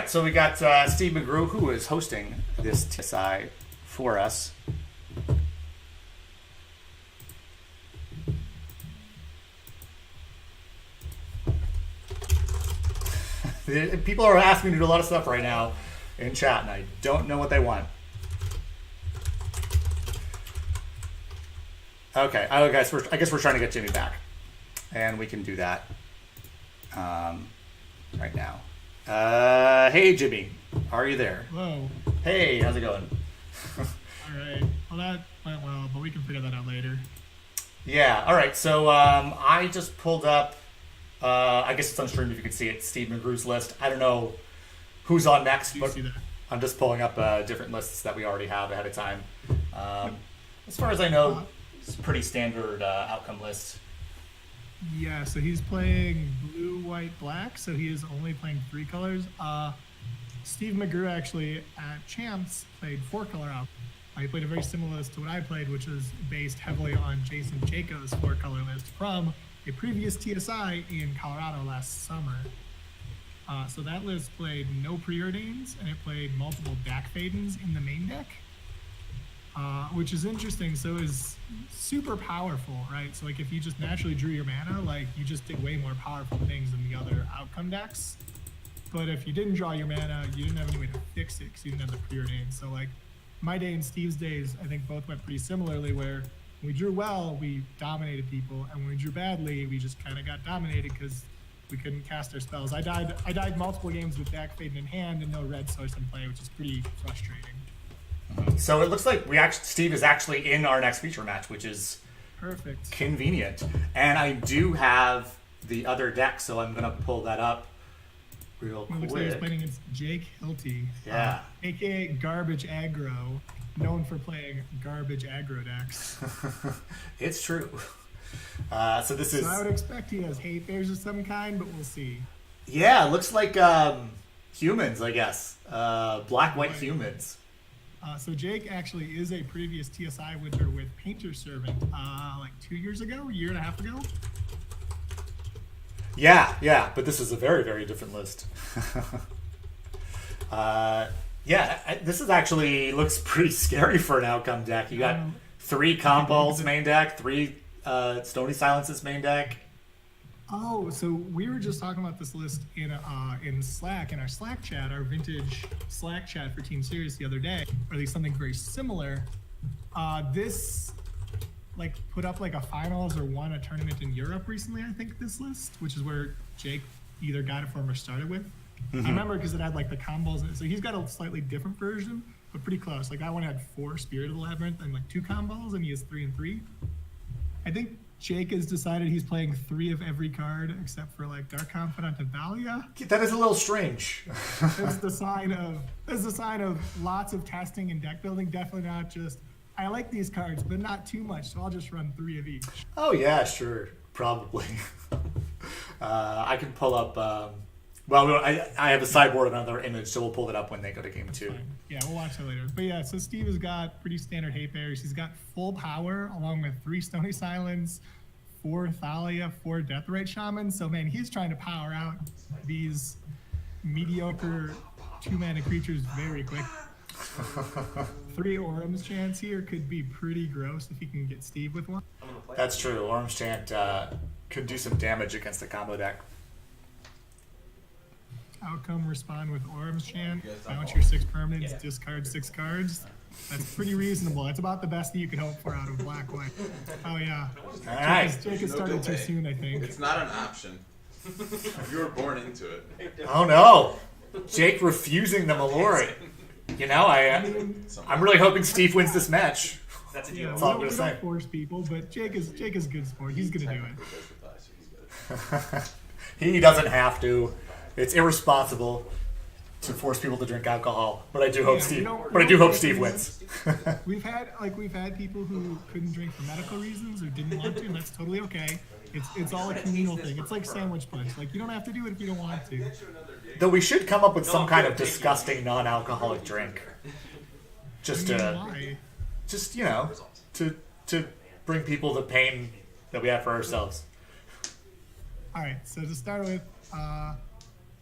right, so we got Steve McGrew, who is hosting this TSI for us. People are asking me to do a lot of stuff right now in chat, and I don't know what they want. Okay, I guess we're trying to get Jimmy back, and we can do that right now. Hey, Jimmy, are you there? Hello. Hey, how's it going? All right. Well, that went well, but we can figure that out later. Yeah. All right. So I just pulled up. I guess it's on stream if you can see it. Steve McGrew's list. I don't know who's on next, but I'm just pulling up different lists that we already have ahead of time. As far as I know, it's a pretty standard outcome list. Yeah. So he's playing blue, white, black. So he is only playing 3 colors. Steve McGrew actually at Champs played 4-color outcome. He played a very similar list to what I played, which was based heavily on Jason Jacob's 4-color list from a previous TSI in Colorado last summer. So that list played no preordains, and it played multiple Dak Fadens in the main deck, which is interesting. So it's super powerful, right? So like if you just naturally drew your mana, like you just did way more powerful things than the other outcome decks. But if you didn't draw your mana, you didn't have any way to fix it because you didn't have the preordains. So like my day and Steve's days, I think both went pretty similarly, where when we drew well, we dominated people, and when we drew badly, we just kind of got dominated because we couldn't cast our spells. I died multiple games with Dak Faden in hand and no red source in play, which is pretty frustrating. So it looks like Steve is actually in our next feature match, which is perfect, convenient. And I do have the other deck, so I'm gonna pull that up real quick. Looks like he's playing against Jake Hilty, yeah, aka Garbage Aggro, known for playing garbage aggro decks. It's true. So this is. So I would expect he has hate bears of some kind, but we'll see. Yeah, it looks like humans, I guess. Black-white humans. So Jake actually is a previous TSI winner with Painter Servant, like 2 years ago, a year and a half ago. Yeah, but this is a very, very different list. This is actually looks pretty scary for an outcome deck. You got 3 Comballs main deck, 3 Stony Silences main deck. Oh, so we were just talking about this list in Slack, in our Slack chat, our vintage Slack chat for Team Series the other day, or at least something very similar. This like put up like a finals or won a tournament in Europe recently, I think, this list, which is where Jake either got it from or started with. Mm-hmm. I remember because it had like the combos in it. So he's got a slightly different version, but pretty close. Like that one had 4 Spirit of the Labyrinth and like 2 combos, and he has 3 and 3. I think Jake has decided he's playing 3 of every card except for like Dark Confidant and Thalia. That is a little strange. That's the sign of lots of testing and deck building. Definitely not just I like these cards, but not too much, so I'll just run 3 of each. Oh yeah, sure, probably. I can pull up. I have a sideboard of another image, so we'll pull it up when they go to game 2. Fine. Yeah, we'll watch that later. But yeah, so Steve has got pretty standard hate bears. He's got full power along with 3 Stony Silence, 4 Thalia, 4 Deathrite Shamans. So man, he's trying to power out these mediocre 2-mana creatures very quick. 3 Orum's Chants here could be pretty gross if he can get Steve with one. That's true. Orum's Chant could do some damage against the combo deck. Outcome, respond with Orum's Chant, bounce your 6 permanents, discard 6 cards. That's pretty reasonable. That's about the best that you can hope for out of black-white. Oh yeah. All right. Jake has started too soon, I think. It's not an option. You were born into it. Oh no. Jake refusing the Mallory. You know, I'm really hoping Steve wins this match. That's all I'm gonna say. Don't force people, but Jake is good sport. He's gonna do it. He doesn't have to. It's irresponsible to force people to drink alcohol, but I do hope Steve wins. We've had people who couldn't drink for medical reasons or didn't want to, and that's totally okay. It's all a communal thing. It's like sandwich punch. Like you don't have to do it if you don't want to. Though we should come up with some kind of disgusting non-alcoholic drink, just you know, to bring people the pain that we have for ourselves. All right. So to start with,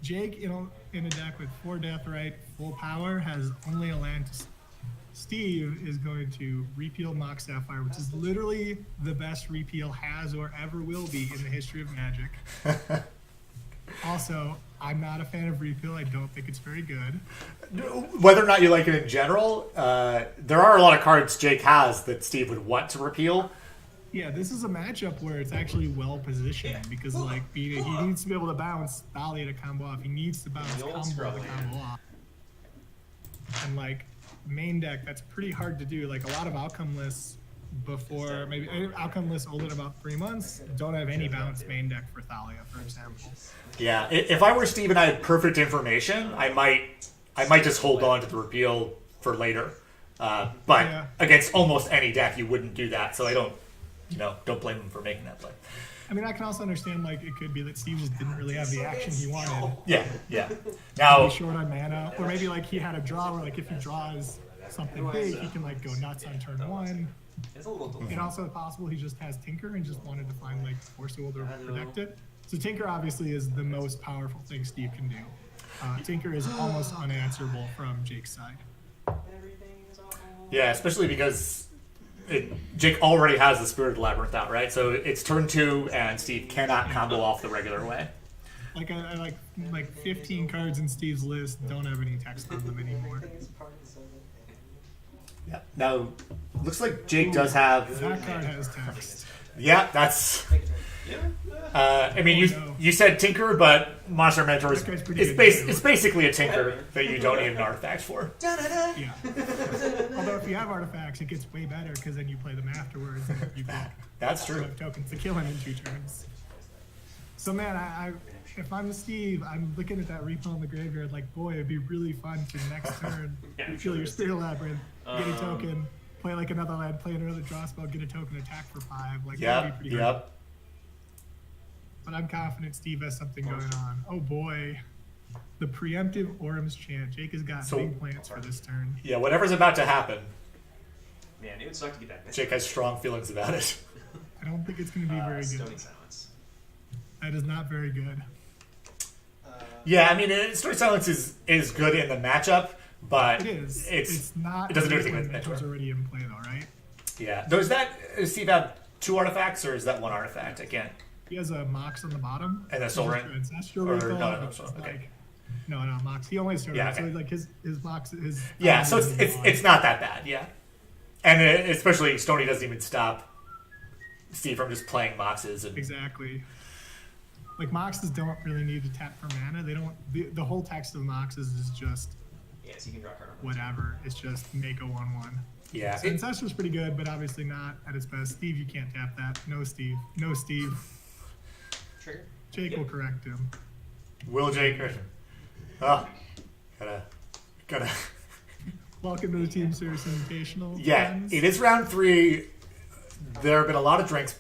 Jake, in a deck with 4 Deathrite, full power, has only a land to. Steve is going to repeal Mox Sapphire, which is literally the best repeal has or ever will be in the history of Magic. Also, I'm not a fan of repeal. I don't think it's very good. Whether or not you like it in general, there are a lot of cards Jake has that Steve would want to repeal. Yeah, this is a matchup where it's actually well positioned because, like, he needs to be able to bounce Thalia to combo off. He needs to bounce combo to combo off. And, like, main deck, that's pretty hard to do. Like, a lot of outcome lists before, maybe outcome lists older than about 3 months, don't have any bounce main deck for Thalia, for example. Yeah, if I were Steve and I had perfect information, I might just hold on to the repeal for later. But Yeah. against almost any deck, you wouldn't do that. So I don't blame him for making that play. I mean, I can also understand, like, it could be that Steve just didn't really have the action he wanted. Yeah. Now, Maybe short on mana, or maybe, like, he had a draw where, like, if he draws something big, he can, like, go nuts on turn 1. It's a little It's also possible he just has Tinker and just wanted to find, like, Force Will to protect it. So Tinker obviously is the most powerful thing Steve can do. Tinker is almost unanswerable from Jake's side. yeah, especially because Jake already has the Spirited Labyrinth out, right? So it's turn 2, and Steve cannot combo off the regular way. Like, I like 15 cards in Steve's list don't have any text on them anymore. Yeah. Now, looks like Jake does have. That card has text. Yeah, that's. I mean, you said Tinker, but Monster Mentor is That guy's pretty it's, good, base, too. it's basically a Tinker that you don't need an artifact for. Yeah. Although if you have artifacts, it gets way better because then you play them afterwards and you get That's true. enough tokens to kill him in 2 turns. So man, if I'm Steve, I'm looking at that repo in the graveyard like, boy, it'd be really fun for the next turn. You kill your Spirit Labyrinth, get a token, play like another land, play another draw spell, get a token, attack for 5. Like that'd be pretty good. Yep. But I'm confident Steve has something going on. Oh boy. The preemptive Orum's Chant. Jake has got big plans for this turn. Yeah, whatever's about to happen, Man, it would suck to get that. Jake has strong feelings about it. I don't think it's going to be very good. Stony Silence. That is not very good. Yeah, I mean, Story Silence is good in the matchup, but It is. It's not. it doesn't do good anything when with Mentor's Mentor. already in play though, right? Yeah. Does Steve have 2 artifacts, or is that 1 artifact? I can't. He has a Mox on the bottom. And a Soul Which is Ring? Ancestral Or- Recall, no, which Soul is Ring, okay. like- No, Mox. He only has Soul Yeah, Ring, okay. so like his Mox his. Yeah, so it's not that bad. Yeah, and especially Stony doesn't even stop Steve from just playing Moxes and Exactly. Like Moxes don't really need to tap for mana. They don't. The whole text of Moxes is just Yeah, so you can draw a card on whatever. It's just make a 1/1. yeah. So Ancestral's pretty good, but obviously not at its best. Steve, you can't tap that. No, Steve. No, Steve. Trigger. Jake will correct him. Will Jake? Oh, gotta. Welcome to the Team Service Invitational. Yeah, friends. it is round 3. There have been a lot of drinks.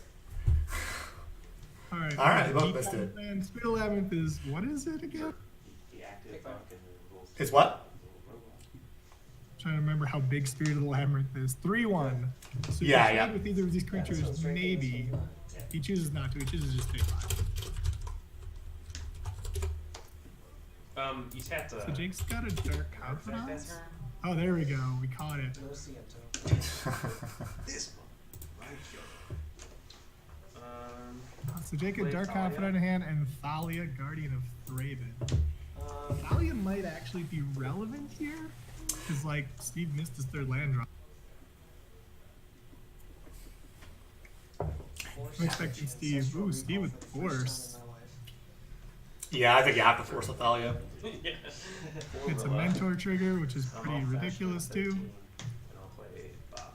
All right. All right, the both missed it. And Spirit Labyrinth is what is it again? The active fucking rules. It's what? Trying to remember how big Spirit of the Labyrinth is. 3/1. So if Yeah, you yeah. trade with either of these creatures, maybe. He chooses not to. He chooses to just take 5. You tapped So Jake's got a Dark that Confidence. turn. Oh, there we go. We caught it. This one. Right here. So Jake had Play Dark Thalia. Confidant in hand and Thalia, Guardian of Thraben. Thalia might actually be relevant here. Because, like, Steve missed his 3rd land drop. I'm expecting Steve. Ooh, Steve with Force. Yeah, I think you have to force Athalia. It's a Mentor trigger, which is pretty ridiculous, too. And I'll play Bob.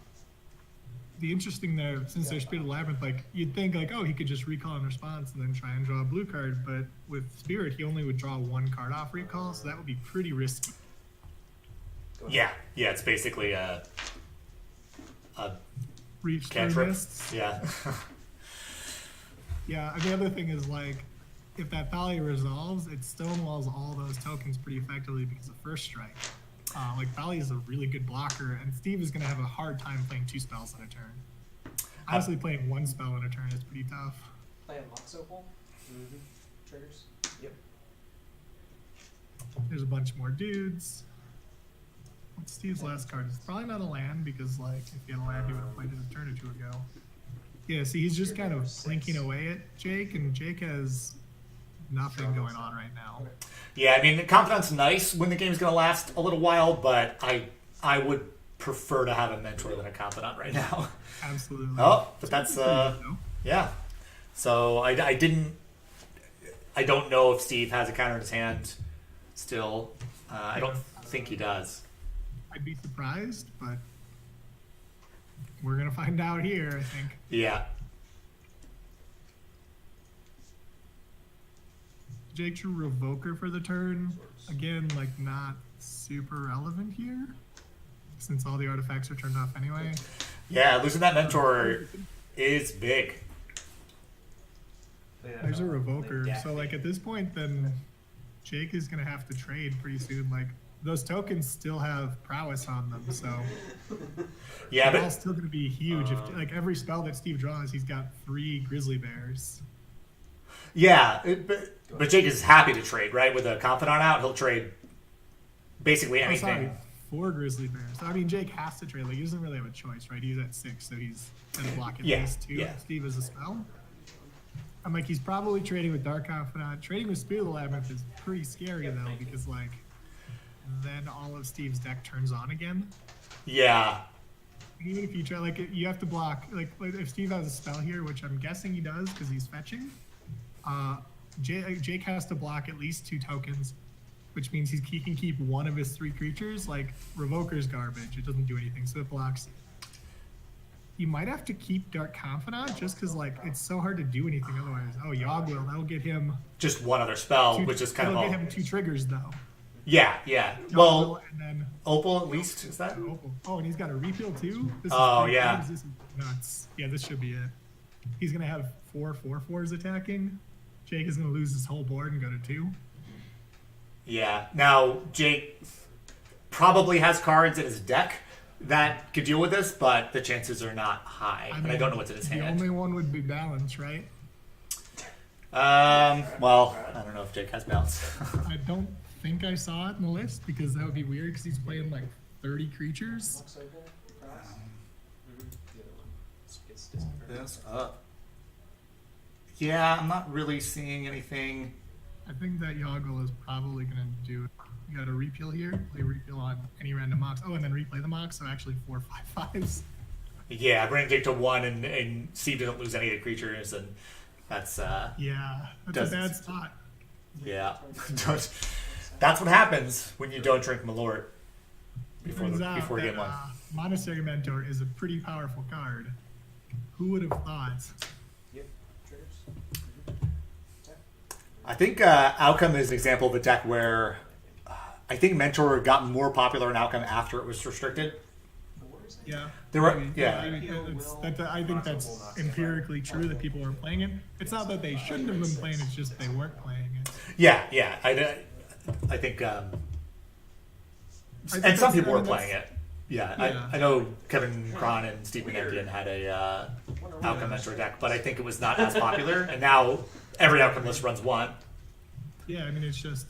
The interesting there, since there's Spirit of Labyrinth, like, you'd think, like, oh, he could just recall in response and then try and draw a blue card, but with Spirit, he only would draw 1 card off recall, so that would be pretty risky. Yeah, it's basically a Reach through cantrip. mists. Yeah. Yeah, and the other thing is, like, if that Thalia resolves, it stonewalls all those tokens pretty effectively because of First Strike. Like, Thalia is a really good blocker, and Steve is going to have a hard time playing 2 spells in a turn. Honestly, playing 1 spell in a turn is pretty tough. Play a Mox Opal. Triggers. Yep. There's a bunch more dudes. What's Steve's last card? It's probably not a land because, like, if he had a land, he would have played it a turn or two ago. Yeah, see, he's just kind of blinking away at Jake, and Jake has nothing going on right now. Yeah, I mean, the confidant's nice when the game's going to last a little while, but I would prefer to have a mentor than a confidant right now. Absolutely. Oh, but that's yeah. So I don't know if Steve has a counter in his hand still. I don't think he does. I'd be surprised, but we're gonna find out here, I think. Yeah. Jake drew Revoker for the turn. Again, like, not super relevant here, since all the artifacts are turned off anyway. Yeah, losing that mentor is big. There's a Revoker. So, like, at this point, then Jake is gonna have to trade pretty soon. Like, those tokens still have prowess on them, so Yeah, they're all but still gonna be huge. If, like, every spell that Steve draws, he's got 3 grizzly bears. yeah, but Jake is happy to trade, right? With a confidant out, he'll trade basically Oh, sorry, anything. 4 grizzly bears. So, I mean, Jake has to trade. Like, he doesn't really have a choice, right? He's at 6, so he's gonna block at Yeah, least 2. yeah. Steve is a spell. I'm like, he's probably trading with Dark Confidant. Trading with Spirit of the Labyrinth is pretty scary, though, because, like, then all of Steve's deck turns on again. Yeah. Even if you try, like, you have to block, like if Steve has a spell here, which I'm guessing he does because he's fetching, Jake has to block at least 2 tokens, which means he can keep one of his 3 creatures. Like, Revoker's garbage. It doesn't do anything, so it blocks. You might have to keep Dark Confidant just because, like, it's so hard to do anything otherwise. Oh, Yogg will. That'll get him Just one other spell, 2, which is kind of that'll all. get him 2 triggers, though. Yeah, yeah. Yogg Well, will, and then Opal at least, is that? Opal. Oh, and he's got a repeal too? This Oh, pretty yeah. crazy. This is nuts. Yeah, this should be it. He's going to have 4 4/4s attacking. Jake is going to lose his whole board and go to 2. Yeah. Now, Jake probably has cards in his deck that could deal with this, but the chances are not high. And I don't know what's in his The hand. only one would be balance, right? Well, I don't know if Jake has balance. I don't think I saw it in the list because that would be weird because he's playing like 30 creatures. This up. Yeah, I'm not really seeing anything. I think that Yoggle is probably going to do it. You got a repeal here. Play repeal on any random mox. Oh, and then replay the mox. So actually 4 5/5s. Yeah, bring Jake to 1 and Steve doesn't lose any of the creatures, and that's Yeah, that's Doesn't- a bad spot. yeah. That's what happens when you don't drink Malort before Turns out before that, game 1. Monastery Mentor is a pretty powerful card. Who would have thought? Yep. Triggers. I think Outcome is an example of a deck where I think Mentor got more popular in Outcome after it was restricted. Yeah. There were- Maybe. yeah. I think that's empirically true that people weren't playing it. It's not that they shouldn't have been playing it, it's just they weren't playing it. Yeah, yeah. I think, and some people were playing it. Yeah, Yeah. I know Kevin Cron and Steve McNampian had a Outcome Mentor deck, but I think it was not as popular. And now every Outcome list runs 1. Yeah, I mean it's just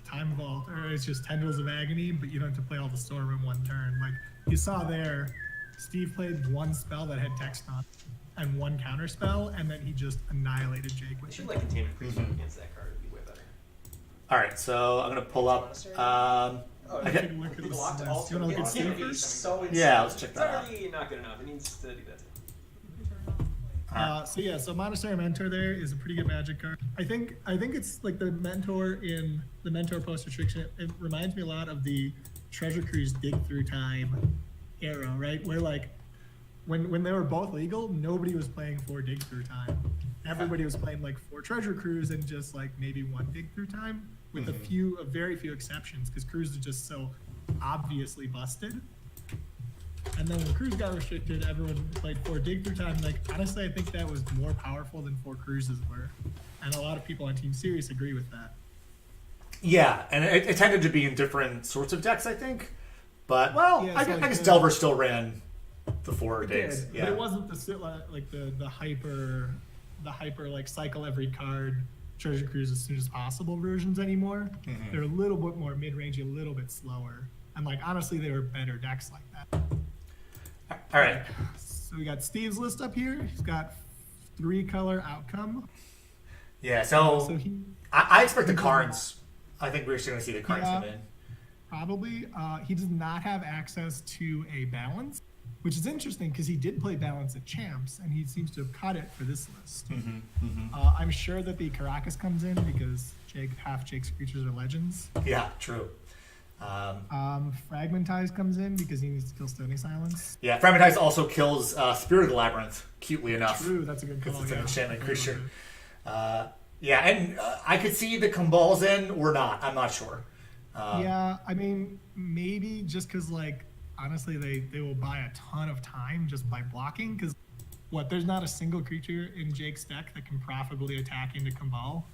Time Vault or it's just Tendrils of Agony, but you don't have to play all the storm in one turn. Like you saw there, Steve played 1 spell that had text on it and 1 counter spell, and then he just annihilated Jake with Should it. like Containment Priest against that card would be way better. All right, so I'm going to pull up. Oh, I Take a get, look at He this. blocked You all want to look Yeah, at Steve it's first? so insane. Yeah, let's check It's that out. already not good enough. It needs to do that too. So Monastery Mentor there is a pretty good magic card. I think it's like the mentor in the mentor post restriction. It reminds me a lot of the Treasure Cruise Dig Through Time era, right? Where like when they were both legal, nobody was playing 4 Dig Through Time. Everybody was playing like 4 Treasure Cruise and just like maybe 1 Dig Through Time, with a very few exceptions because Cruise is just so obviously busted. And then when Cruise got restricted, everyone played 4 Dig Through Time. Like, honestly, I think that was more powerful than 4 Cruises were. And a lot of people on Team Series agree with that. yeah, and it tended to be in different sorts of decks, I think. But, well, Yeah, I so guess like Delver still ran the 4 It digs. did, but it wasn't the hyper like cycle every card Treasure Cruise as soon as possible versions anymore. Mhm. They're a little bit more mid-range, a little bit slower. And like honestly, they were better decks like that. All right. So we got Steve's list up here. He's got 3-color outcome. Yeah. So So he I expect the cards. I think we're just going to see the cards Yeah. come in. probably he does not have access to a balance, which is interesting because he did play balance at Champs and he seems to have cut it for this list. I'm sure that the Caracas comes in because half Jake's creatures are legends. Yeah. True. Fragmentize comes in because he needs to kill Stony Silence. Yeah. Fragmentize also kills Spirit of the Labyrinth. Cutely enough. True, that's a good call. Because it's an yeah. enchantment I love creature. it. Yeah, and I could see the Kumbal's in or not. I'm not sure. Yeah, I mean, maybe just because, like, honestly, they will buy a ton of time just by blocking. Because, there's not a single creature in Jake's deck that can profitably attack into Kumbal.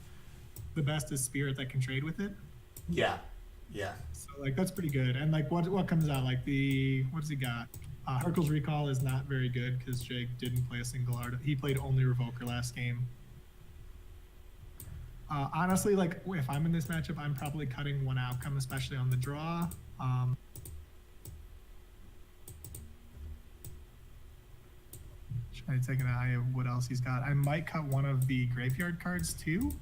The best is Spirit that can trade with it. Yeah. Yeah. So, like, that's pretty good. And, like, what comes out? Like, what does he got? Hercule's Recall is not very good because Jake didn't play a single art. He played only Revoker last game. Honestly, like, if I'm in this matchup, I'm probably cutting one outcome, especially on the draw. Try to take an eye of what else he's got. I might cut one of the graveyard cards too.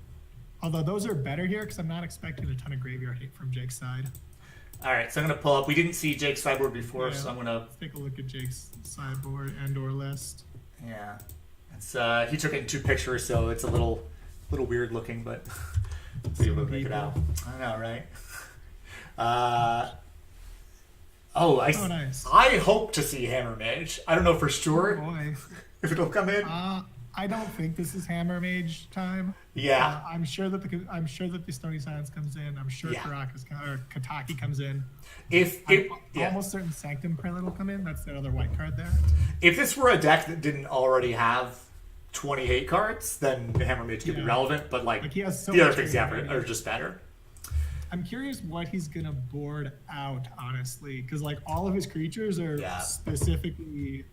Although those are better here because I'm not expecting a ton of graveyard hate from Jake's side. All right, so I'm going to pull up. We didn't see Jake's sideboard before, Yeah. so I'm going to... Let's take a look at Jake's sideboard and/or list. Yeah. It's he took it in 2 pictures, so it's a little weird looking, but be able to make it out. I know, right? Nice. I hope to see Hammer Mage. I don't know for Oh sure boy. if it'll come in. I don't think this is Hammer Mage time. Yeah. I'm sure that the Stony Silence comes in. I'm sure Yeah. Kataki comes in. I'm Almost certain Sanctum Prelate will come in. That's the other white card there. If this were a deck that didn't already have 20 hate cards, then the Hammer Mage could be Yeah. relevant, but Like, he has so the other much things training are just better. I'm curious what he's gonna board out, honestly, because like all of his creatures are Yeah. specifically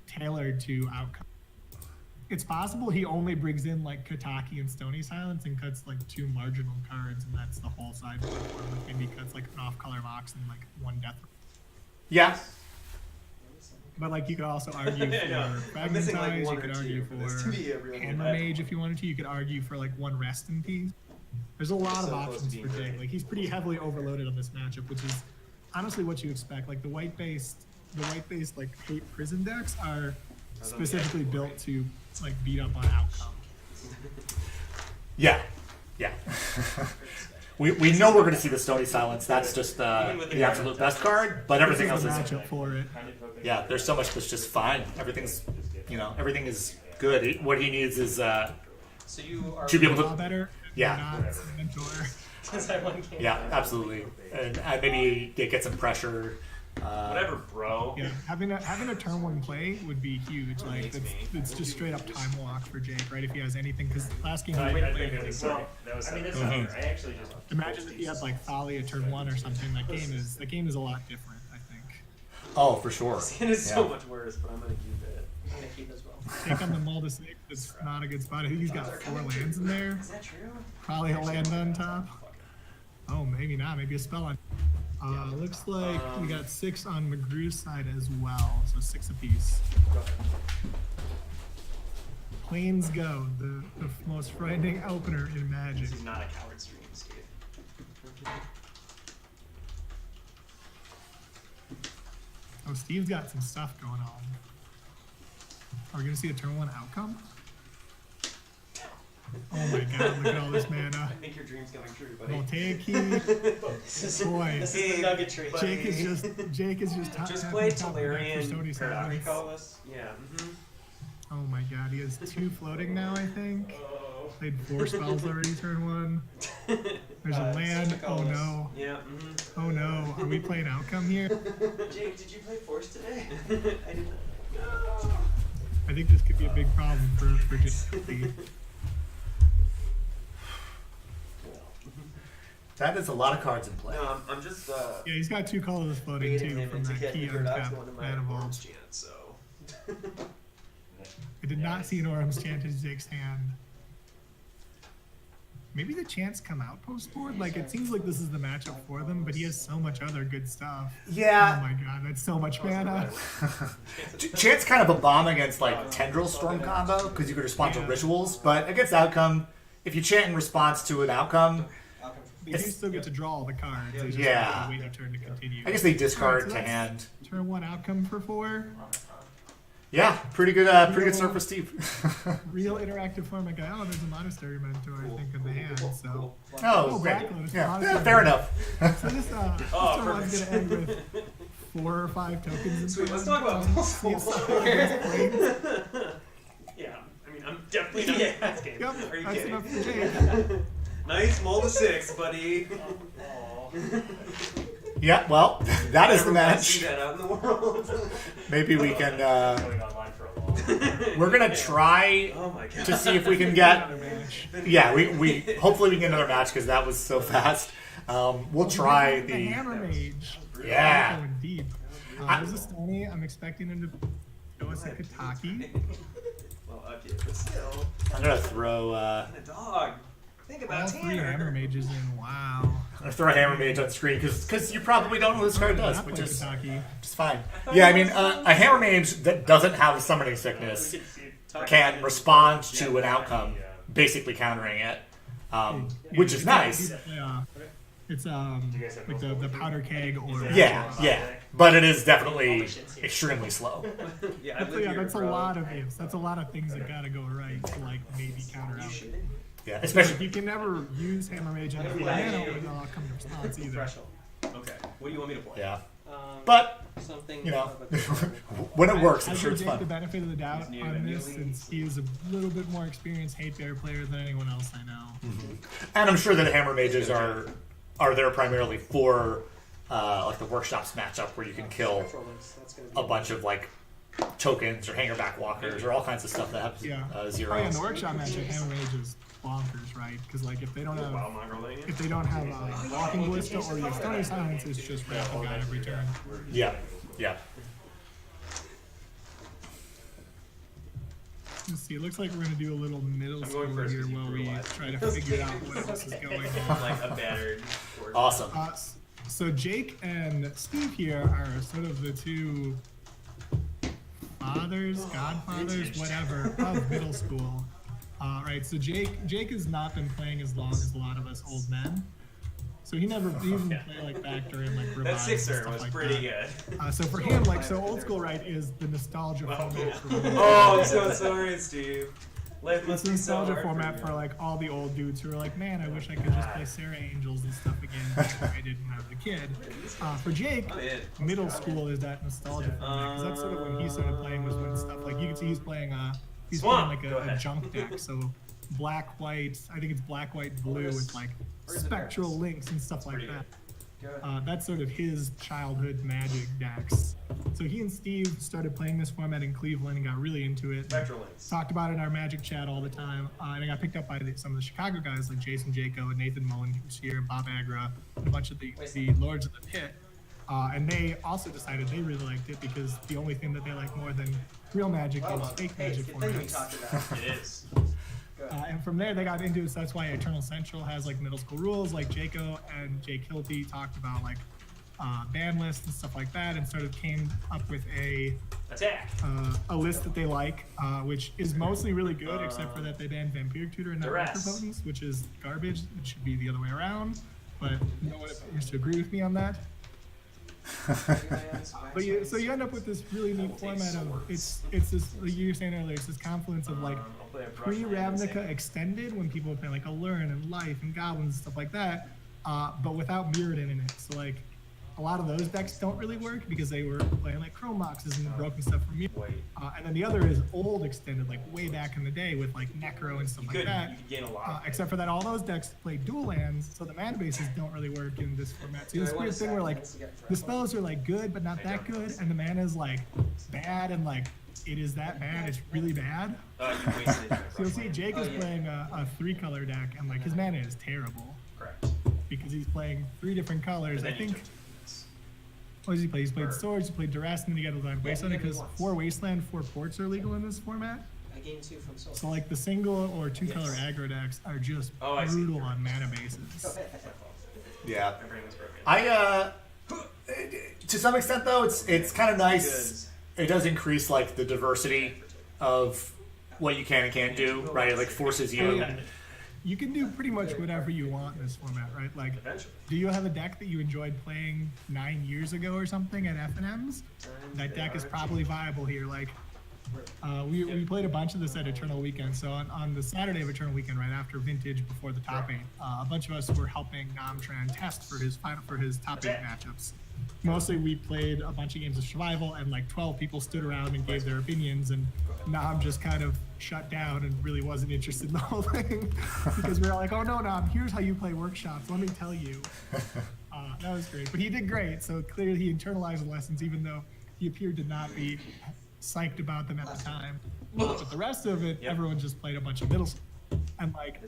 tailored to outcome. It's possible he only brings in like Kataki and Stony Silence and cuts like 2 marginal cards, and that's the whole sideboard. Or maybe cuts like an off-color Mox and like 1 Death. Yeah. But like you could also argue for know. I'm missing, like, Fragmentize, one you could or argue two for this to be a for really Hammer bad Mage one. if you wanted to. You could argue for like 1 Rest in Peace. There's a lot of So close to options being for Jake. great. Like he's pretty heavily overloaded on this matchup, which is honestly what you expect. Like the white based like hate prison decks are specifically built to like beat up on outcome. Yeah. Yeah. we know we're going to see the Stony Silence. That's just Even with the the absolute best card, but everything This else is is... the matchup for it. Yeah, there's so much that's just fine. Everything is good. What he needs is So you are. to be able A lot to... better. Yeah. Not mentor. Since I won game. Yeah, absolutely. And maybe get some pressure. Whatever, bro. Yeah, having a turn 1 play would be huge. Like it's just straight up time walk for Jake, right? If he has anything, because last game he I played think like, it was well, that was. I mean, that's Mhm. not fair. I actually just. imagine if he had like Folly at turn 1 or something. That game is a lot different, I think. Oh, for sure. It is so Yeah. much worse, but I'm gonna keep it. I'm gonna keep as well. Take on the Mulda 6, it's not a good spot. I think he's got 4 lands in there. Is that true? Probably a land on top. Oh, maybe not. Maybe a spell on. Looks like we got 6 on McGrew's side as well, so 6 apiece. Go ahead. Planes go, the most frightening opener in Magic. This is not a coward's dream escape. Oh, Steve's got some stuff going on. Are we gonna see a turn 1 outcome? Oh my god, look at all this mana. I think your dream's coming true, buddy. Voltaic, boy. This is the nugget tree. Jake is just Just play top of the deck for Stony Talarian Silence. recall this. Yeah. Oh my god, he has 2 floating now, I think. Oh. Played 4 spells already turn 1. There's a land. Oh no. Yeah. Oh no. Are we playing outcome here? Jake, did you play Force today? I did not. I think this could be a big problem for Jake. That is a lot of cards in play. No, I'm just Yeah, he's got 2 colors floating baiting too him from into that getting key figured out untapped going to my mana vault. Worms chant, so. I did not see an Orum's Chant in Jake's hand. maybe the chance come out post board. Like it seems like this is the matchup for them, but he has so much other good stuff. Yeah. Oh my god, that's so much mana. Chance kind of a bomb against like Tendril Storm combo because you could respond to rituals, but against outcome, if you chant in response to an outcome, You do still get to draw all the cards. They just Yeah. have to wait your turn to continue. I guess they discard Alright, so to that's hand. Turn 1 outcome for 4. Yeah, pretty good start for Steve. Real interactive format guy. Oh, there's a Monastery Mentor, I think, in the hand. So, Oh, Black great. Lotus, Yeah, Monastery fair Mentor. enough. So this turn one's gonna end with 4 or 5 tokens. In Sweet, hand. let's talk about See if something against Flames. Yeah, I mean, I'm definitely not in this game. Yep, Are you that's kidding? enough for Jake. Nice, mull to 6, buddy. Yeah, well, that is the Never see match. that out in the world. Maybe we can. Going online for a long. We're gonna try Oh my god. to see if we can get. Another match. Yeah, we hopefully we can get another match because that was so fast. We'll try The the. Hammer Mage. Yeah. Going deep. There's a Stony. I'm expecting him to show us a Kataki. Well, okay, but still. I'm gonna throw. And a dog. Think All about 3 Tanner. Hammer Mages in. Wow. I'm gonna throw a Hammer Mage on screen because you probably don't know what this card does, Not which play is Kataki. just fine. Yeah, I mean a Hammer Mage that doesn't have summoning sickness can respond to an outcome, basically countering it, which is nice. It's like the powder keg or Yeah, but it is definitely extremely slow. Yeah, I That's, live here, that's a bro. lot of ifs. That's a lot of things that gotta go right to like maybe counter out. Yeah, Like, especially you can never use Hammer Mage in a mana or they'll come to response either. Threshold. Okay. What do you want me to play? yeah. But Something. you know, when it works, I I'm sure give it's Jake the fun. benefit of the doubt on this since he is a little bit more experienced hate bear player than anyone else I know. And I'm sure that Hammer Mages are there primarily for like the workshops matchup where you can kill a bunch of like tokens or hangerback walkers or all kinds of stuff that have Yeah. Oh yeah, in zeros. the workshop matchup, Hammer Mage is bonkers, right? Because like if they don't have walking ballista or your Stony Silence, it's just wrapping guy every turn. Yeah, yeah. Let's see. It looks like we're gonna do a little middle I'm school going first here 'cause you while we brutalized try to figure out what else is going on. Like a battered. Awesome. So Jake and Steve here are sort of the two fathers, godfathers, whatever, of middle school. Right. So Jake has not been playing as long as a lot of us old men. So he didn't play like back during like That revives and sixer stuff was like pretty that. good. So for him, like, so old school, right, is the nostalgia format. For Oh, I'm so sorry, Steve. Life It's must the be so nostalgia hard format for for you. like all the old dudes who are like, man, I wish I could just play Sarah Angels and stuff again before I didn't have the kid. For Jake, I'm in. middle school is that nostalgia format because that's sort of when he started playing was when stuff like you can see he's playing Swamp. like Go a ahead. junk deck, so black white, I think it's black white blue with like spectral links and stuff like that. That's sort of his childhood Magic decks. So he and Steve started playing this format in Cleveland and got really into it. Spectral links. Talked about it in our Magic chat all the time, and it got picked up by some of the Chicago guys like Jason Jaco and Nathan Mullen, who's here, and Bob Agra, and a bunch of the Lords of the Pit. And they also decided they really liked it because the only thing that they like more than real Magic is fake Magic formats. It is. And from there, they got into it. So that's why Eternal Central has like middle school rules. Like Jaco and Jake Hilty talked about like ban lists and stuff like that, and sort of came up with a Attack. list that they like, which is mostly really good, except for that they banned Vampiric Tutor and not Duress. Potence, which is garbage. It should be the other way around. But no one appears to agree with me on that. But so you end up with this really neat format of it's this, like you were saying earlier, it's this confluence of like pre-Ravnica extended when people were playing like Allurn and Life and Goblins and stuff like that, but without Mirrodin in it. So like a lot of those decks don't really work because they were playing like Chrome Boxes and broken stuff from Mirrodin. And then the other is old extended, like way back in the day with like Necro and stuff like that. You could gain a lot. Except for that, all those decks play dual lands, so the mana bases don't really work in this format. So this weird thing where like the spells are like good but not that good, and the mana is like bad and like it is that bad. It's really bad. You wasted it. So you'll see Jake is playing a 3-color deck, and like his mana is terrible Correct. because he's playing 3 different colors. I think. What does he play? He's played Swords, he played Duress, and then he got a Wasteland because 4 Wasteland, 4 Ports are legal in this format. I gained 2 from Soul. So like the single or 2-color aggro decks are just Oh, I see. brutal on mana bases. Yeah. My brain was broken. To some extent though, it's kind of nice. Because- It does increase like the diversity of what you can and can't do, right? It like forces you. Oh, yeah. You can do pretty much whatever you want in this format, right? Like, Eventually. do you have a deck that you enjoyed playing 9 years ago or something at FNMs? That deck is probably viable here. Like, we played a bunch of this at Eternal Weekend. So on the Saturday of Eternal Weekend, right after Vintage, before the top 8, a bunch of us were helping Namtran test for his top 8 matchups. Mostly we played a bunch of games of survival, and like 12 people stood around and gave their opinions, and Nam just kind of shut down and really wasn't interested in the whole thing because we were like, oh no, Nam, here's how you play workshops. Let me tell you. That was great, but he did great. So clearly he internalized the lessons, even though he appeared to not be psyched about them at the time. But the rest of it, everyone just played a bunch of middle school. And like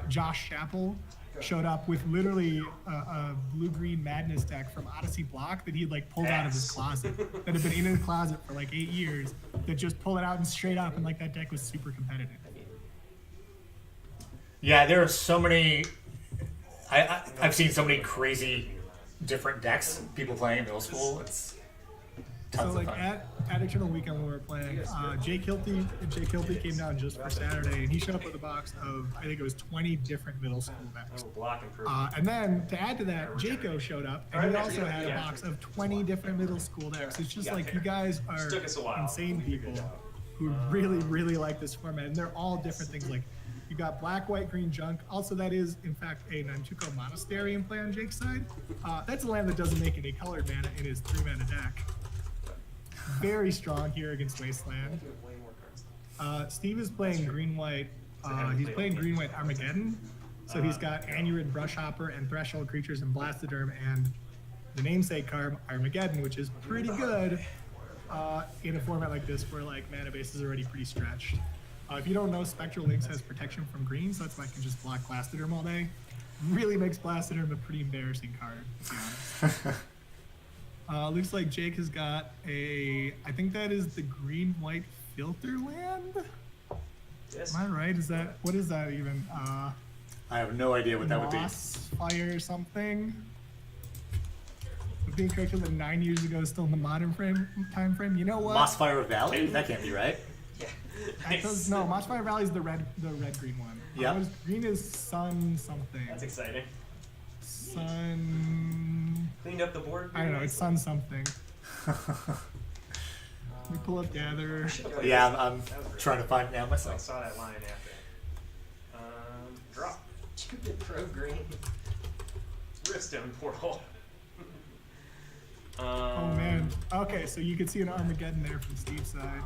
Josh Chappell showed up with literally a blue-green madness deck from Odyssey Block that he had like pulled out of his closet, that had been in his closet for like 8 years, that just pulled it out and straight up, and like that deck was super competitive. Yeah, there are so many. I've seen so many crazy different decks people playing in middle school. It's tons So of like fun. at Eternal Weekend when we were playing, Jake Hilty came down just for Saturday, and he showed up with a box of, I think it was 20 different middle school decks. Oh, block improvement. And then to add to that, Jaco showed up, and he also had a box of 20 different middle school decks. It's just like you guys are Took us a while. insane people who really, really like this format, and they're all different things. Like you got black, white, green junk. Also, that is in fact a Nantuko Monastery in play on Jake's side. That's a land that doesn't make any colored mana in his 3-mana deck. Very strong here against Wasteland. Steve is playing green-white. He's playing green-white Armageddon. So he's got Anurid, Brushhopper, and Threshold creatures and Blastoderm, and the namesake card Armageddon, which is pretty good in a format like this where like mana base is already pretty stretched. If you don't know, Spectral Lynx has protection from green, so that's why I can just block Blastoderm all day. Really makes Blastoderm a pretty embarrassing card, to be honest. Looks like Jake has got I think that is the green-white filter land? Yes. Am I right? What is that even? I have no idea what that would be. Moss Fire or something? Being corrected that 9 years ago is still in the modern time frame. You know what? Mossfire Valley? That can't be right. No, Mossfire Valley is the red-green one. Yeah. Green is sun something. That's exciting. Sun. Cleaned up the board. I don't know. It's sun something. We pull up Gather. Yeah, I'm trying to find it now I myself. saw that line after. Drop. Stupid pro green. Riftstone portal. Oh man. Okay, so you can see an Armageddon there from Steve's side.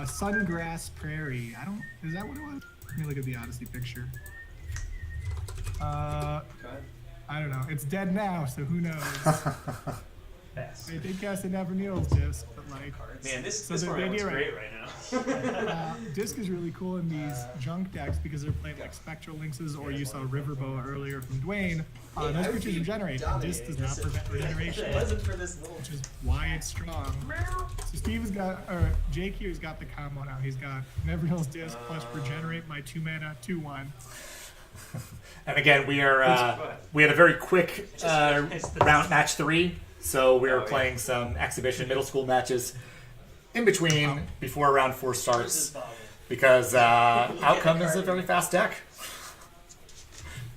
Sungrass Prairie. Is that what it was? Let me look at the Odyssey picture. I don't know. It's dead now, so who knows? Pass. They did cast an Everneal's disc, but like, Man, this So the format looks idea, great right now. disc is really cool in these junk decks because they're playing like Spectral Lynxes, or you saw Riverboa earlier from Dwayne. Those creatures regenerate, and disc does not prevent regeneration, It wasn't for this little. which is why it's strong. So Jake here's got the combo now. He's got Everneal's disc plus regenerate my 2-mana 2/1. And again, we had a very quick round match 3, so we were playing some exhibition middle school matches in between before round 4 starts because Outcome is a very fast deck.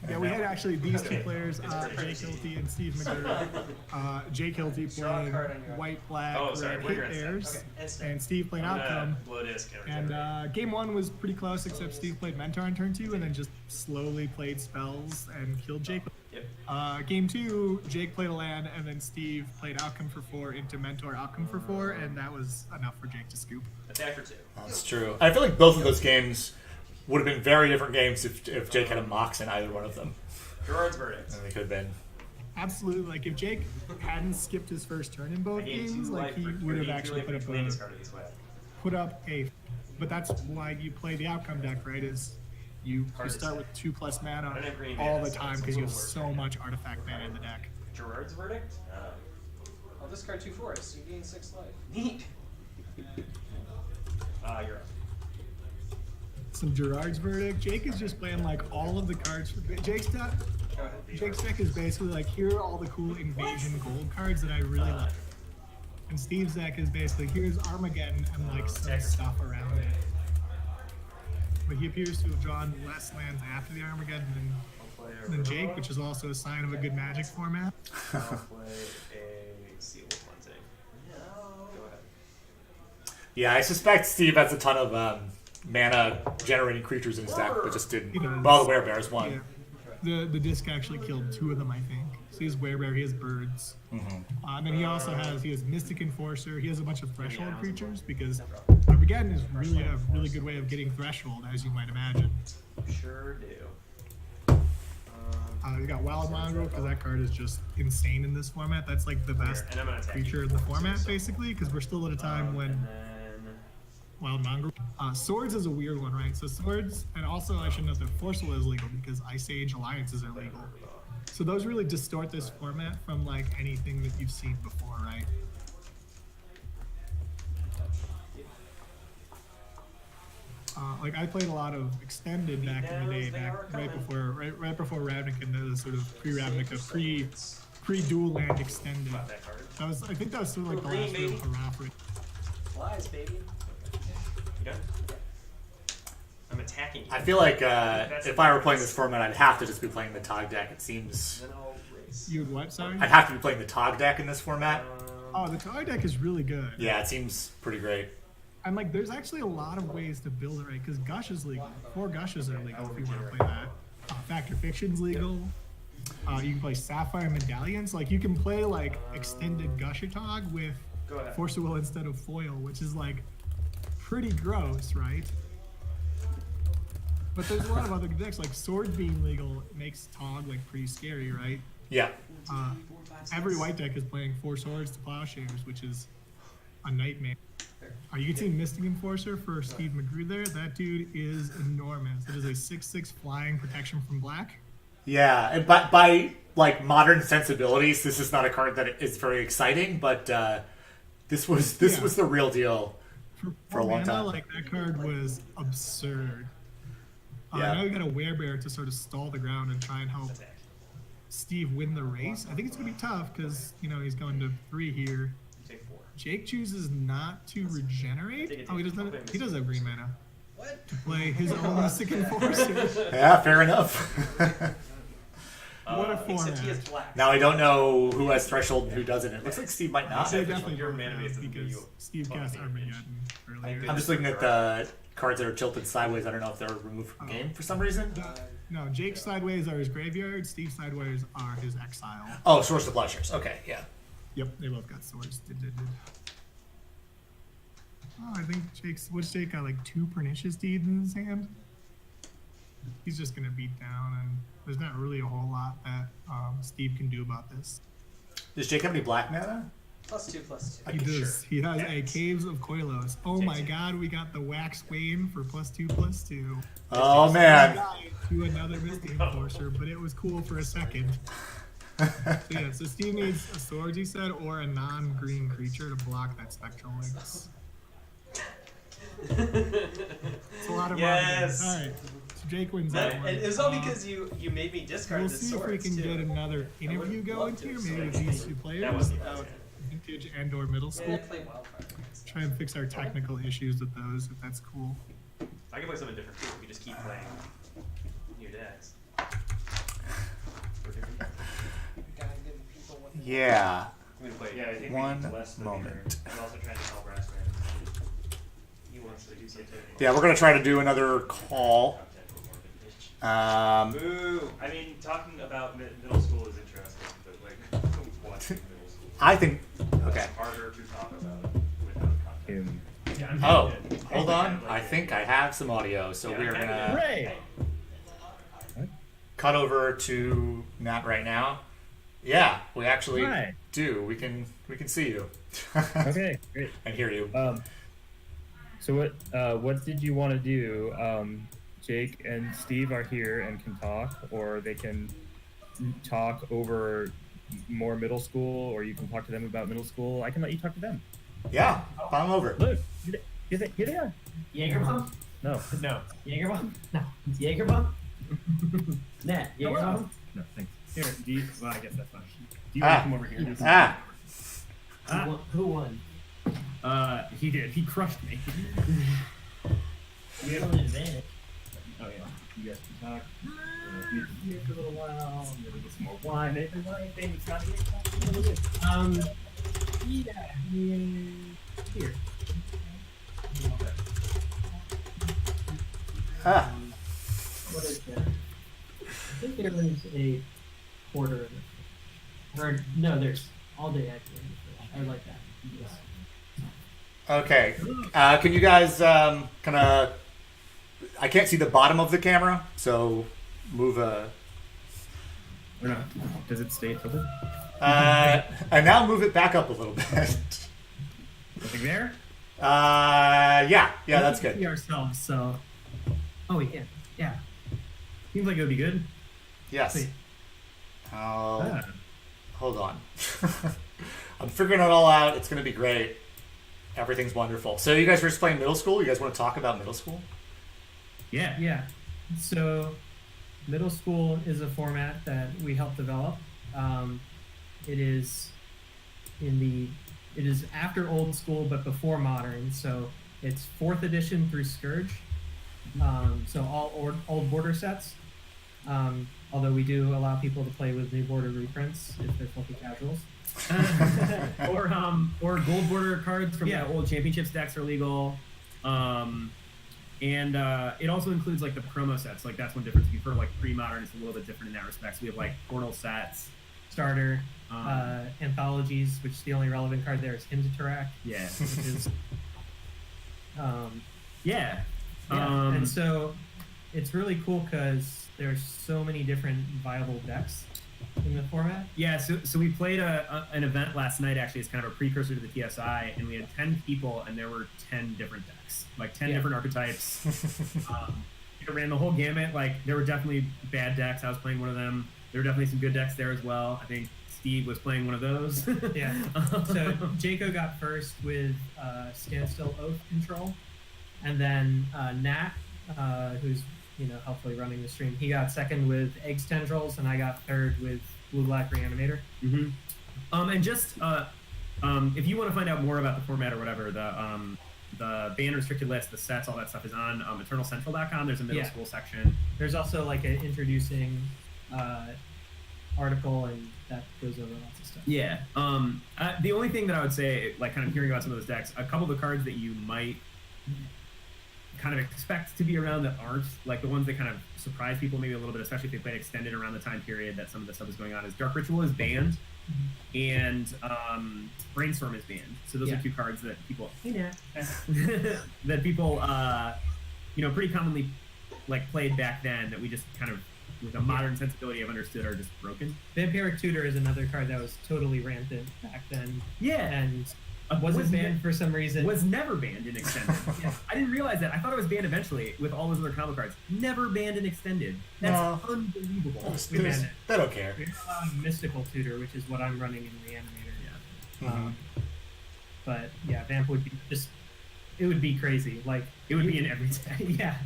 Yeah, we had actually these two players, Jake Hilty and Steve McGurr. Jake Hilty playing white, black, red hit airs, and Steve playing outcome. Blow disc. And game 1 was pretty close, except Steve played Mentor on turn 2, and then just slowly played spells and killed Jake. Yep. Game 2, Jake played a land, and then Steve played outcome for 4 into Mentor outcome for 4, and that was enough for Jake to scoop. Attack for 2. That's true. I feel like both of those games would have been very different games if Jake had a Mox in either one of them. Gerard's verdict. And they could have been. Absolutely, like if Jake hadn't skipped his first turn in both games, like he would have actually put up a. But that's why you play the outcome deck, right? Is you start with 2+ mana all the time because you have so much artifact mana in the deck. Gerard's verdict? I'll discard 2 forests. You gain 6 life. Neat. You're up. some Gerard's Verdict. Jake is just playing like all of the cards. Jake's deck is basically like, here are all the cool invasion gold cards that I really like. And Steve's deck is basically, here's Armageddon and like some stuff around it. But he appears to have drawn less lands after the Armageddon than Jake, which is also a sign of a good Magic format. I'll play a Seal of Cleansing. Go ahead. Yeah, I suspect Steve has a ton of mana generating creatures in his deck, but just didn't. He does. Well, the Werebears won. Yeah. The disc actually killed 2 of them, I think. So he has Werebear, he has Birds. And then he also has Mystic Enforcer. He has a bunch of Threshold creatures because Armageddon is really a really good way of getting Threshold, as you might imagine. Sure do. You got Wild Mongrel because that card is just insane in this format. That's like the best And I'm gonna attack creature in the format, basically, because we're still at a time when And then Wild Mongrel. Swords is a weird one, right? So Swords, and also I should note that Forceful is legal because Ice Age alliances are legal. So those really distort this format from like anything that you've seen before, right? Like I played a lot of extended back in the day, right before Ravnica, the sort of pre-Ravnica, pre-dual land extended. that card. I think that was sort of like the last real hurrah for it. Flies, baby. You done? I'm attacking you. I feel like if I were playing this format, I'd have to just be playing the Tog deck. It seems Then I'll race. You would what? Sorry. I'd have to be playing the Tog deck in this format. Oh, the Tog deck is really good. Yeah, it seems pretty great. And like, there's actually a lot of ways to build it right, because Gush is legal. 4 Gushes are legal if you want to play that. Factor Fiction's legal. You can play Sapphire Medallions. Like, you can play like extended Gushatog with Go ahead. Force of Will instead of Foil, which is like pretty gross, right? But there's a lot of other decks, like Sword being legal makes Tog like pretty scary, right? Yeah. Every white deck is playing 4 swords to plowshares, which is a nightmare. You can see Mystic Enforcer for Steve McGrew there. That dude is enormous. It is a 6/6 flying protection from black. Yeah, and by like modern sensibilities, this is not a card that is very exciting, but this was the real deal for a long mana, time. Like that card was absurd. Yeah. Now we got a Werebear to sort of stall the ground and try and help Steve win the race. I think it's gonna be tough because he's going to 3 here. You take 4. Jake chooses not to regenerate. Oh, he doesn't. He does have green mana What? to play his own Mystic Enforcer. Yeah, fair enough. What a Except he format. has black. Now I don't know who has Threshold and who doesn't. It looks like Steve might not. They definitely Your don't mana have base doesn't give because you Steve plus cast damage. Armageddon earlier. I'm just looking at the cards that are tilted sideways. I don't know if they're removed from game for some reason. No, Jake's sideways are his graveyard. Steve's sideways are his exile. Oh, Source of Plowshares. Okay, yeah. Yep, they both got swords. Did. Oh, I think what's Jake got, like 2 Pernicious Deeds in his hand? He's just gonna beat down, and there's not really a whole lot that Steve can do about this. Does Jake have any black mana? +2/+2. He Okay, does. sure. He has a Caves of Koilos. Oh my god, we got the Wax Wayne for +2/+2. Oh man. To another Mystic Enforcer, but it was cool for a second. So Steve needs a sword, he said, or a non-green creature to block that Spectral Links. It's a lot of Yes. All right, so Jake wins that one. And it was all because you made me discard We'll the see if we swords can too. get another interview would going love to, here, so maybe with that's- these 2 that players wasn't about it. vintage and/or middle Yeah, school. I play wildfire. Try and fix our technical issues with those, if that's cool. I can play something different too. We just keep playing new decks. Gotta give people what they Yeah. I'm gonna play. Yeah, I think One we need less than moment. I'm also trying to help Brassman. He wants to do something. Yeah, we're gonna try to do another call. Boo! I mean, talking about middle school is interesting, but like, watching middle school I think. Okay. is harder to talk about without context. Yeah, I'm Oh, good. hold on. Like, I think I have some audio, so yeah, we are I'm gonna Hooray! cut over to Matt right now. Yeah, we actually Hi. do. We can see you Okay, great. and hear you. So what did you want to do? Jake and Steve are here and can talk, or they can talk over more middle school, or you can talk to them about middle school. I can let you talk to them. Yeah, bomb over. Look, here they are. Jaeger bomb? No. No. Jaeger bomb? No. It's Jaeger bomb? Nat, Jaeger Hello. bomb? No, thanks. Here, do you, well, I guess that's fine. Do you want to come over here? Who won? He did. He crushed me. We have an advantage. Oh, yeah. You guys can talk. You can here for a little while. I'm gonna get some more wine. Anything want anything? It's not here. Yeah. Here. What is there? I think there is a quarter in it. Or, no, there's all day actually. I like that. Yes. Okay. Can you guys kind of? I can't see the bottom of the camera, so move a. Or not? Does it stay tilted? And now move it back up a little bit. Nothing there? Yeah, that's We good. see ourselves, so. Oh, we can. Yeah. Seems like it would be good. Yes. Sweet. Oh, hold on. I'm figuring it all out. It's going to be great. Everything's wonderful. So you guys were just playing middle school? You guys want to talk about middle school? Yeah. Yeah. So, middle school is a format that we helped develop. It is after old school but before modern. So it's 4th edition through Scourge. So all old border sets. Although we do allow people to play with new border reprints if they're filthy casuals. or gold border cards from the old championships decks are legal. And it also includes like the promo sets. Like that's one difference. If you've heard of like pre-modern, it's a little bit different in that respect. So we have like portal sets, Starter, anthologies, which the only relevant card there is Hymn to Tarak. yeah, Which is, yeah. and so it's really cool because there's so many different viable decks in the format. Yeah, so we played an event last night, actually. It's kind of a precursor to the TSI, and we had 10 people, and there were 10 different decks. Like 10 different archetypes. It ran the whole gamut. Like, there were definitely bad decks. I was playing one of them. There were definitely some good decks there as well. I think Steve was playing one of those. Yeah. So Jaco got first with Standstill Oath Control, and then Nat, who's helpfully running the stream, he got second with Eggs Tendrils, and I got third with Blue Black Reanimator. Mm-hmm. And just if you want to find out more about the format or whatever, the ban restricted list, the sets, all that stuff is on eternalcentral.com. There's a middle school section. There's also like an introducing article, and that goes over lots of stuff. Yeah. The only thing that I would say, like kind of hearing about some of those decks, a couple of the cards that you might kind of expect to be around that aren't, like the ones that kind of surprise people maybe a little bit, especially if they played extended around the time period that some of the stuff is going on, is Dark Ritual is banned, and Brainstorm is banned. So those are two cards that people that people pretty commonly like played back then that we just kind of with a modern sensibility have understood are just broken. Vampiric Tutor is another card that was totally rampant back then. Yeah. And wasn't banned for some reason. Was never banned in extended. I didn't realize that. I thought it was banned eventually with all those other combo cards. Never banned in extended. That's unbelievable. They don't care. We're allowing Mystical Tutor, which is what I'm running in Reanimator. Yeah. But yeah, Vamp would be it would be crazy. Like it would be in every deck. Yeah.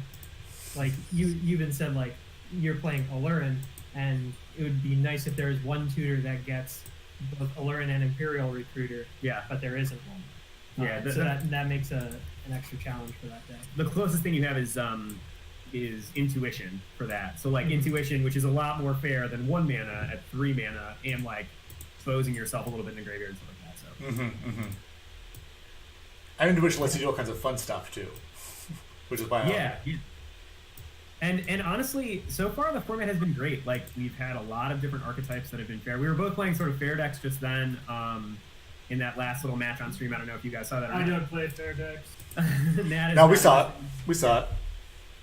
Like you even said like you're playing Allurin, and it would be nice if there was one tutor that gets both Allurin and Imperial Recruiter. Yeah. But there isn't one. Yeah. So that makes an extra challenge for that deck. The closest thing you have is Intuition for that. So like Intuition, which is a lot more fair than 1 mana at 3 mana, and like exposing yourself a little bit in the graveyard and stuff like that. So. And Intuition lets you do all kinds of fun stuff too, which is why. Yeah. And honestly, so far the format has been great. Like we've had a lot of different archetypes that have been fair. We were both playing sort of fair decks just then in that last little match on stream. I don't know if you guys saw that or not. I don't play fair decks. No, we saw it. We saw it.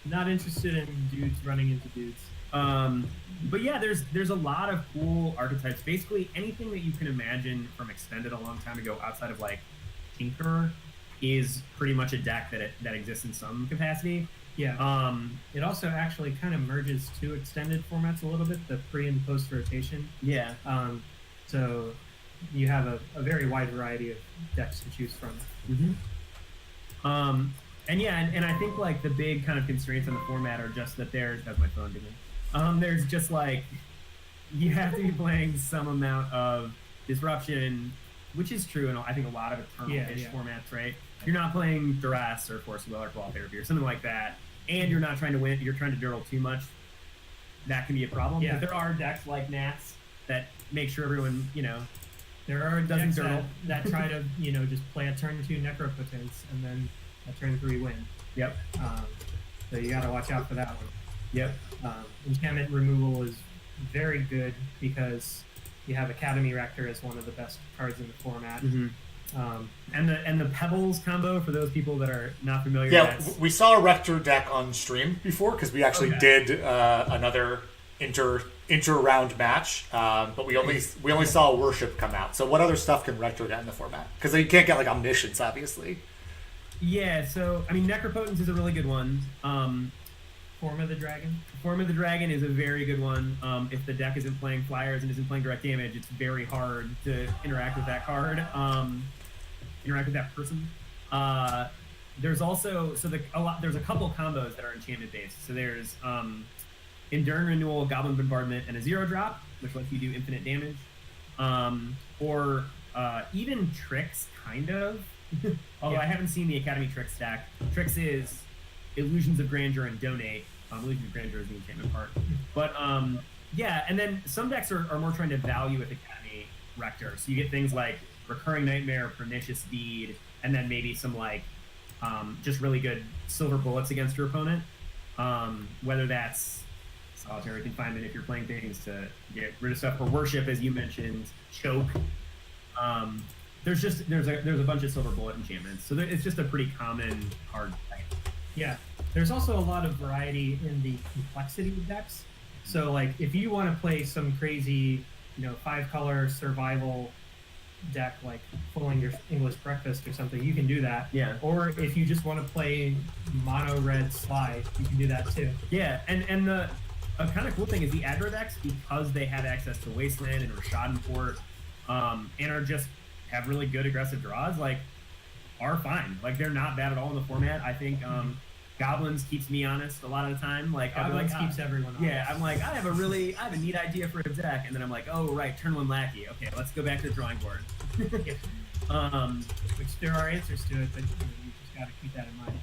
Not interested in dudes running into dudes. But yeah, there's a lot of cool archetypes. Basically anything that you can imagine from Extended a long time ago outside of like Tinker is pretty much a deck that exists in some capacity. Yeah. It also actually kind of merges two extended formats a little bit, the pre and post rotation. Yeah. So you have a very wide variety of decks to choose from. And yeah, and I think like the big kind of constraints on the format are just that that's my phone doing. There's just like you have to be playing some amount of disruption, which is true in I think a lot of eternal-ish formats, right? You're not playing duress or force will or claw therapy or something like that, and you're not trying to win. You're trying to dirtle too much. That can be a problem. Yeah. But there are decks like Nats that make sure everyone, There are doesn't decks dirtle. that try to, just play a turn 2 Necropotence and then a turn 3 win. Yep. So you got to watch out for that one. Yep. Enchantment removal is very good because you have Academy Rector as one of the best cards in the format. Mm-hmm. And the Pebbles combo, for those people that are not familiar. Yeah, we saw a Rector deck on stream before because we actually did another inter round match, but we only saw Worship come out. So what other stuff can Rector get in the format? Because you can't get like Omniscience, obviously. Yeah, so I mean, Necropotence is a really good one. Form of the Dragon. Form of the Dragon is a very good one. If the deck isn't playing flyers and isn't playing direct damage, it's very hard to interact with that card. Interact with that person. There's also there's a couple combos that are enchantment based. So there's Enduring Renewal, Goblin Bombardment, and a 0-drop, which lets you do infinite damage. Or even Tricks, kind of. Although I haven't seen the Academy Tricks stack. Tricks is Illusions of Grandeur and Donate. Illusions of Grandeur is the enchantment part. But yeah, and then some decks are more trying to value with Academy Rector. So you get things like Recurring Nightmare, Pernicious Deed, and then maybe some like just really good silver bullets against your opponent. Whether that's Solitary Confinement if you're playing things to get rid of stuff, or Worship, as you mentioned, Choke. There's a bunch of silver bullet enchantments, so it's just a pretty common card type. Yeah, there's also a lot of variety in the complexity of decks. So like if you want to play some crazy, 5-color survival deck like Pulling Your English Breakfast or something, you can do that. Yeah. Or if you just want to play mono red slide, you can do that too. Yeah, and the kind of cool thing is the aggro decks, because they have access to Wasteland and Rashadenport, and are just have really good aggressive draws, like are fine. Like they're not bad at all in the format. I think Goblins keeps me honest a lot of the time. Like Goblins keeps everyone honest. Yeah, I'm like, I have a neat idea for a deck, and then I'm like, oh right, turn 1 Lackey. Okay, let's go back to the drawing board. Which there are answers to it, but you just got to keep that in mind.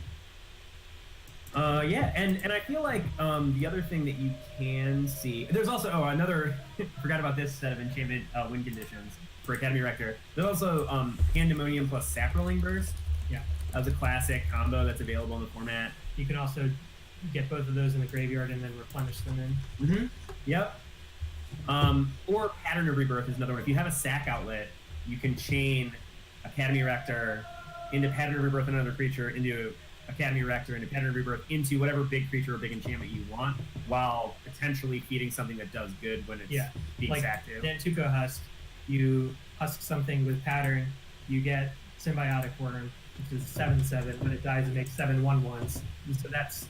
Yeah, and I feel like the other thing that you can see, there's also another forgot about this set of enchantment win conditions for Academy Rector. There's also Pandemonium plus Saproling Burst. Yeah, as a classic combo that's available in the format. You can also get both of those in the graveyard and then replenish them in. Mm-hmm. Yep. Or Pattern of Rebirth is another one. If you have a sack outlet, you can chain Academy Rector into Pattern of Rebirth, another creature, into Academy Rector, into Pattern of Rebirth, into whatever big creature or big enchantment you want, while potentially feeding something that does good when it's being like sacked to. Nantuko Husk, you husk something with Pattern, you get Symbiotic Worm, which is 7/7. When it dies, it makes 7 1/1s. So that's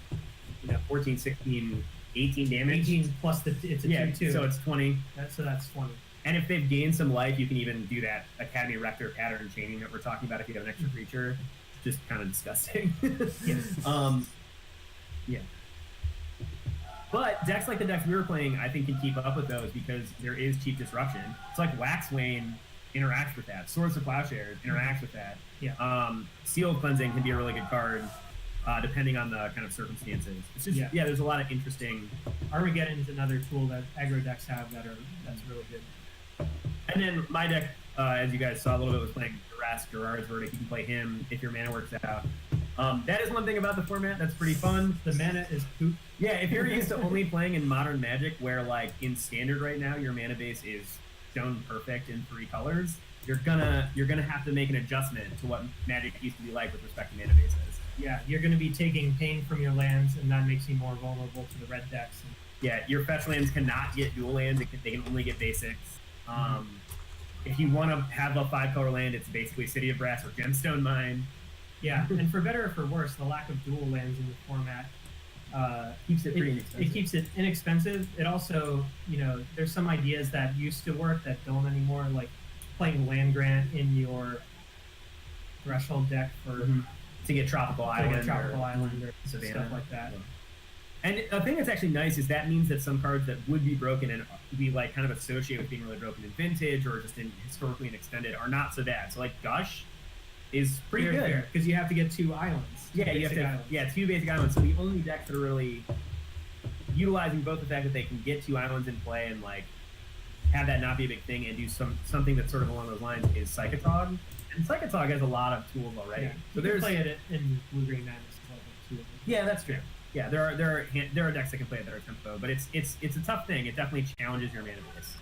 14, 16, 18 damage. 18 plus it's a 2/2. So it's 20. So that's 20. And if they've gained some life, you can even do that Academy Rector pattern chaining that we're talking about if you have an extra creature. Just kind of disgusting. Yeah. But decks like the decks we were playing, I think, can keep up with those because there is cheap disruption. It's like Waxwane interacts with that. Swords of Plowshares interacts with that. Yeah. Sealed Cleansing can be a really good card, depending on the kind of circumstances. It's just there's a lot of interesting. Armageddon is another tool that aggro decks have that's really good. And then my deck, as you guys saw a little bit, was playing Gerard's Verdict. You can play him if your mana works out. That is one thing about the format that's pretty fun. The mana is poop. Yeah, if you're used to only playing in Modern Magic, where like in Standard right now your mana base is shown perfect in 3 colors, you're gonna have to make an adjustment to what Magic used to be like with respect to mana bases. Yeah, you're gonna be taking pain from your lands, and that makes you more vulnerable to the red decks. Yeah, your fetch lands cannot get dual lands; they can only get basics. If you want to have a 5-color land, it's basically City of Brass or Gemstone Mine. Yeah, and for better or for worse, the lack of dual lands in the format keeps it pretty inexpensive. It keeps it inexpensive. It also, there's some ideas that used to work that don't anymore, like playing Land Grant in your Threshold deck for to get Tropical Like Island, a tropical or island or Savannah. stuff like that. And a thing that's actually nice is that means that some cards that would be broken and we like kind of associate with being really broken in Vintage or just in historically and extended are not so bad. So like Gush is pretty good. because you have to get 2 islands. Yeah, you have to. Islands. 2 basic islands. So the only decks that are really utilizing both the fact that they can get 2 islands in play and like have that not be a big thing and do something that's sort of along those lines is Psychotog. And Psychotog has a lot of tools already. Yeah. So You can there's play it in Blue Green Madness too. yeah, that's true. Yeah, there are decks that can play it that are tempo, but it's a tough thing. It definitely challenges your mana base.